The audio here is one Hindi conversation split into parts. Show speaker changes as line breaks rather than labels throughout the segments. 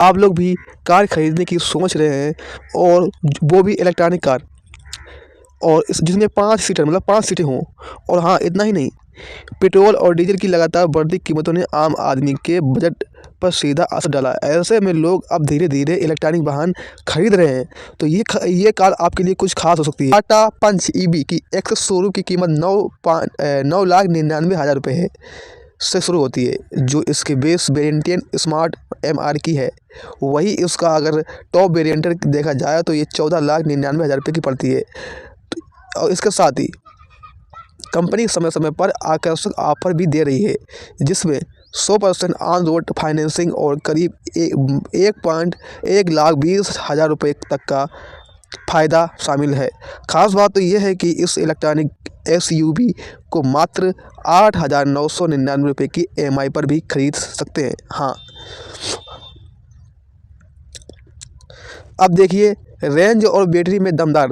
आप लोग भी कार खरीदने की सोच रहे हैं और वो भी इलेक्ट्रॉनिक कार, और जिसमें 5 सीटर मतलब 5 सीटें हों। और हाँ, इतना ही नहीं, पेट्रोल और डीजल की लगातार बढ़ती कीमतों ने आम आदमी के बजट पर सीधा असर डाला है। ऐसे में लोग अब धीरे धीरे इलेक्ट्रॉनिक वाहन खरीद रहे हैं। तो ये कार आपके लिए कुछ खास हो सकती है। टाटा पंच ईवी की एक्स शोरूम की कीमत 9,99,000 रुपये से शुरू होती है, जो इसके बेस वेरिएंट स्मार्ट MR की है। वही इसका अगर टॉप वेरिएंट देखा जाए तो ये 14,99,000 रुपये की पड़ती है। और इसके साथ ही कंपनी समय समय पर आकर्षक ऑफर भी दे रही है, जिसमें 100% ऑन रोड फाइनेंसिंग और करीब 1,20,000 रुपये तक का फ़ायदा शामिल है। खास बात तो यह है कि इस इलेक्ट्रॉनिक SUV को मात्र 8,999 रुपये की EMI पर भी खरीद सकते हैं। हाँ, अब देखिए, रेंज और बैटरी में दमदार।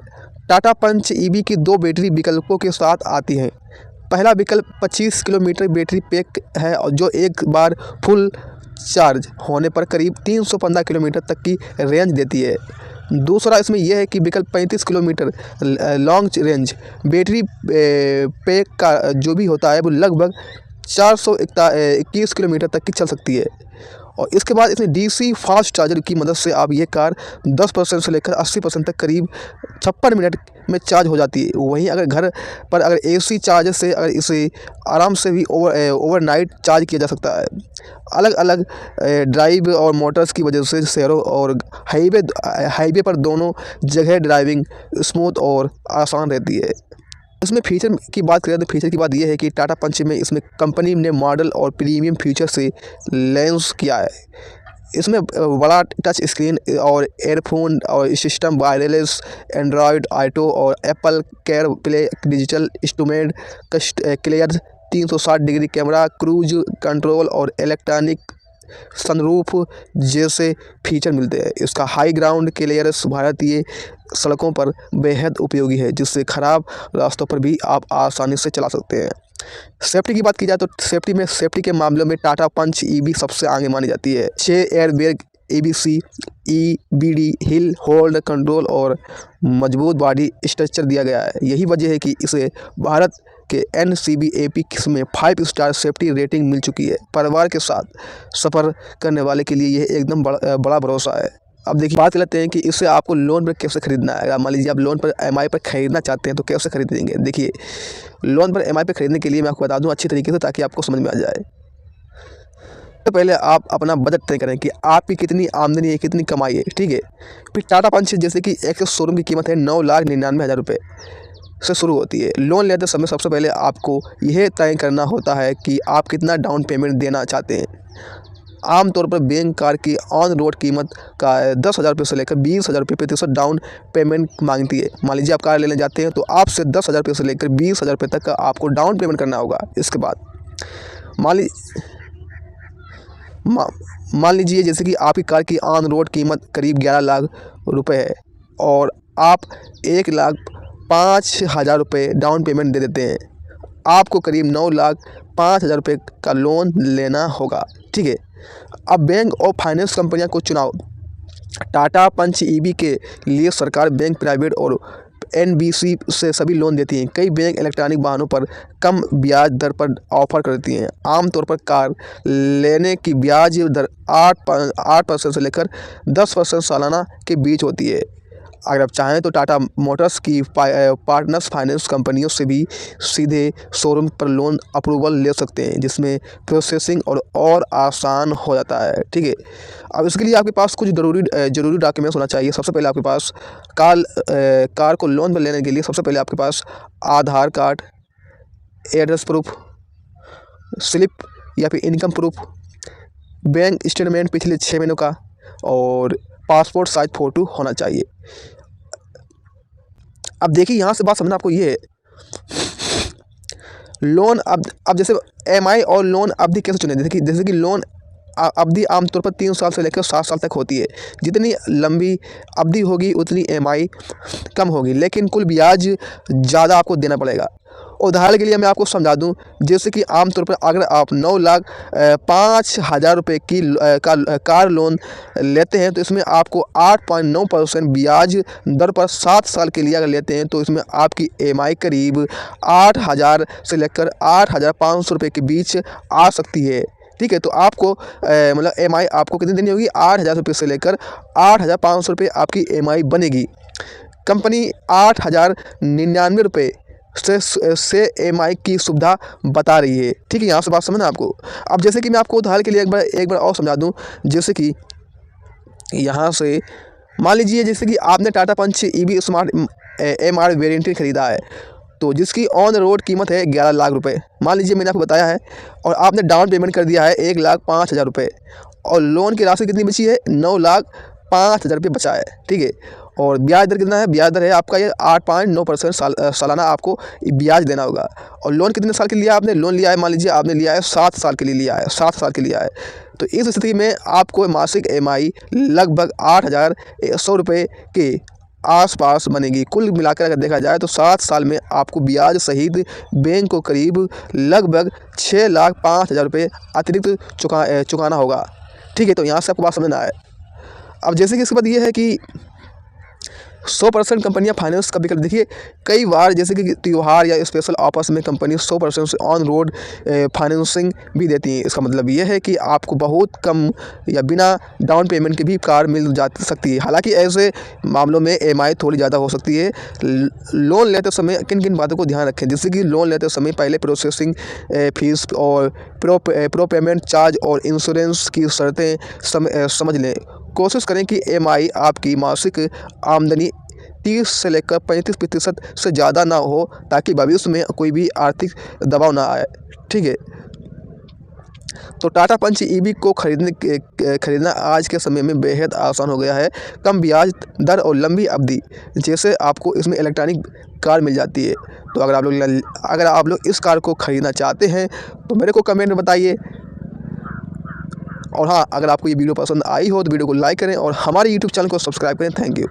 टाटा पंच ईवी की 2 बैटरी विकल्पों के साथ आती है। पहला विकल्प 25 किलोमीटर बैटरी पैक है, और जो एक बार फुल चार्ज होने पर करीब 315 किलोमीटर तक की रेंज देती है। दूसरा इसमें यह है कि विकल्प 35 kilometre long range battery pack का जो भी होता है वो लगभग 421 किलोमीटर तक की चल सकती है। और इसके बाद इसमें DC फास्ट चार्जर की मदद से आप ये कार 10% से लेकर 80% तक करीब 56 मिनट में चार्ज हो जाती है। वहीं अगर घर पर अगर AC चार्जर से अगर इसे आराम से भी ओवरनाइट चार्ज किया जा सकता है। अलग अलग ड्राइव और मोटर्स की वजह से शहरों और हाईवे पर दोनों जगह ड्राइविंग स्मूथ और आसान रहती है। इसमें फीचर की बात करें तो फीचर की बात यह है कि टाटा पंच में इसमें कंपनी ने मॉडल और प्रीमियम फीचर से लॉन्च किया है। इसमें बड़ा टच स्क्रीन और एयरफोन और सिस्टम, वायरलेस एंड्रॉयड ऑटो और Apple care play, digital instrument clear, 360 degree camera, cruise control और इलेक्ट्रॉनिक सनरूफ जैसे फीचर मिलते हैं। इसका हाई ग्राउंड क्लियरेंस भारतीय सड़कों पर बेहद उपयोगी है, जिससे ख़राब रास्तों पर भी आप आसानी से चला सकते हैं। सेफ्टी की बात की जाए तो सेफ्टी के मामलों में टाटा पंच ईवी सबसे आगे मानी जाती है। 6 airbag, ABS, EBD, hill hold control और मजबूत बॉडी स्ट्रक्चर दिया गया है। यही वजह है कि इसे भारत के NCBAP में 5 स्टार सेफ्टी रेटिंग मिल चुकी है। परिवार के साथ सफ़र करने वाले के लिए यह एकदम बड़ा भरोसा है। अब देखिए, बात करते हैं कि इसे आपको लोन पर कैसे खरीदना है। अगर मान लीजिए आप लोन पर EMI पर खरीदना चाहते हैं तो कैसे खरीदेंगे। देखिए, लोन पर EMI पर खरीदने के लिए मैं आपको बता दूं अच्छी तरीके से, ताकि आपको समझ में आ जाए। तो पहले आप अपना बजट तय करें कि आपकी कितनी आमदनी है, कितनी कमाई है, ठीक है। फिर टाटा पंच जैसे कि एक शोरूम की कीमत है 9,99,000 रुपये से शुरू होती है। लोन लेते समय सबसे पहले आपको यह तय करना होता है कि आप कितना डाउन पेमेंट देना चाहते हैं। आमतौर पर बैंक कार की ऑन रोड कीमत का 10,000 रुपये से लेकर 20,000 रुपये प्रतिशत डाउन पेमेंट मांगती है। मान लीजिए आप कार लेने जाते हैं तो आपसे 10,000 रुपये से लेकर 20,000 रुपये तक का आपको डाउन पेमेंट करना होगा। इसके बाद मान लीजिए जैसे कि आपकी कार की ऑन रोड कीमत करीब 11 लाख रुपए है, और आप 1,05,000 रुपये डाउन पेमेंट दे देते हैं। आपको करीब 9,05,000 रुपये का लोन लेना होगा, ठीक है। अब बैंक और फाइनेंस कंपनियां को चुनाव। टाटा पंच ईवी के लिए सरकार बैंक, प्राइवेट और NBC से सभी लोन देती हैं। कई बैंक इलेक्ट्रॉनिक वाहनों पर कम ब्याज दर पर ऑफर करती हैं। आमतौर पर कार लेने की ब्याज दर 8% से लेकर 10% सालाना के बीच होती है। अगर आप चाहें तो टाटा मोटर्स की पार्टनर्स फाइनेंस कंपनियों से भी सीधे शोरूम पर लोन अप्रूवल ले सकते हैं, जिसमें प्रोसेसिंग और आसान हो जाता है, ठीक है। अब इसके लिए आपके पास कुछ ज़रूरी डॉक्यूमेंट्स होना चाहिए। सबसे पहले आपके पास कार को लोन पर लेने के लिए सबसे पहले आपके पास आधार कार्ड, एड्रेस प्रूफ, स्लिप या फिर इनकम प्रूफ, बैंक स्टेटमेंट पिछले 6 महीनों का, और पासपोर्ट साइज फ़ोटो होना चाहिए। अब देखिए, यहाँ से बात समझना आपको ये है, लोन अब जैसे EMI और लोन अवधि कैसे चुने। जैसे कि लोन अवधि आमतौर पर 3 साल से लेकर 7 साल तक होती है। जितनी लंबी अवधि होगी उतनी EMI कम होगी, लेकिन कुल ब्याज ज़्यादा आपको देना पड़ेगा। उदाहरण के लिए मैं आपको समझा दूं, जैसे कि आमतौर पर अगर आप 9,05,000 रुपये की कार लोन लेते हैं तो इसमें आपको 8.9% ब्याज दर पर 7 साल के लिए अगर लेते हैं तो इसमें आपकी EMI करीब 8,000 से लेकर 8,500 रुपये के बीच आ सकती है। ठीक है, तो आपको मतलब EMI आपको कितनी देनी होगी? 8,000 रुपये से लेकर 8,500 रुपये आपकी EMI बनेगी। कंपनी 8,099 रुपये से EMI की सुविधा बता रही है। ठीक है, यहाँ से बात समझना आपको। अब जैसे कि मैं आपको उदाहरण के लिए एक बार और समझा दूँ, जैसे कि यहाँ से मान लीजिए जैसे कि आपने टाटा पंच EV स्मार्ट MR वेरिएंट खरीदा है, तो जिसकी ऑन रोड कीमत है 11 लाख रुपए। मान लीजिए मैंने आपको बताया है, और आपने डाउन पेमेंट कर दिया है 1,05,000 रुपये, और लोन की राशि कितनी बची है? 9,05,000 रुपये बचा है। ठीक है, और ब्याज दर कितना है? ब्याज दर है आपका ये 8.9% सालाना आपको ब्याज देना होगा। और लोन कितने साल के लिया आपने? लोन लिया है, मान लीजिए आपने लिया है 7 साल के लिए लिया है, 7 साल के लिया है। तो इस स्थिति में आपको मासिक EMI लगभग 8,100 रुपये के आसपास बनेगी। कुल मिलाकर अगर देखा जाए तो 7 साल में आपको ब्याज सहित बैंक को करीब लगभग 6,05,000 रुपये अतिरिक्त चुकाना होगा। ठीक है, तो यहाँ से आपको बात समझना है। अब जैसे कि इसके बाद ये है कि 100% कंपनियां फाइनेंस का विकल्प, देखिए कई बार जैसे कि त्यौहार या स्पेशल ऑफर्स में कंपनी 100% से ऑन रोड फाइनेंसिंग भी देती है। इसका मतलब ये है कि आपको बहुत कम या बिना डाउन पेमेंट की भी कार मिल जा सकती है। हालांकि ऐसे मामलों में EMI थोड़ी ज़्यादा हो सकती है। लोन लेते समय किन किन बातों को ध्यान रखें, जैसे कि लोन लेते समय पहले प्रोसेसिंग फीस और प्रो पेमेंट चार्ज और इंश्योरेंस की शर्तें समझ लें। कोशिश करें कि EMI आपकी मासिक आमदनी 30 से लेकर 35% से ज़्यादा ना हो, ताकि भविष्य में कोई भी आर्थिक दबाव ना आए। ठीक है, तो टाटा पंच EV को खरीदना आज के समय में बेहद आसान हो गया है। कम ब्याज दर और लंबी अवधि जैसे आपको इसमें इलेक्ट्रॉनिक कार मिल जाती है। तो अगर आप लोग इस कार को खरीदना चाहते हैं तो मेरे को कमेंट में बताइए। और हाँ, अगर आपको ये वीडियो पसंद आई हो तो वीडियो को लाइक करें और हमारे YouTube चैनल को सब्सक्राइब करें। Thank you.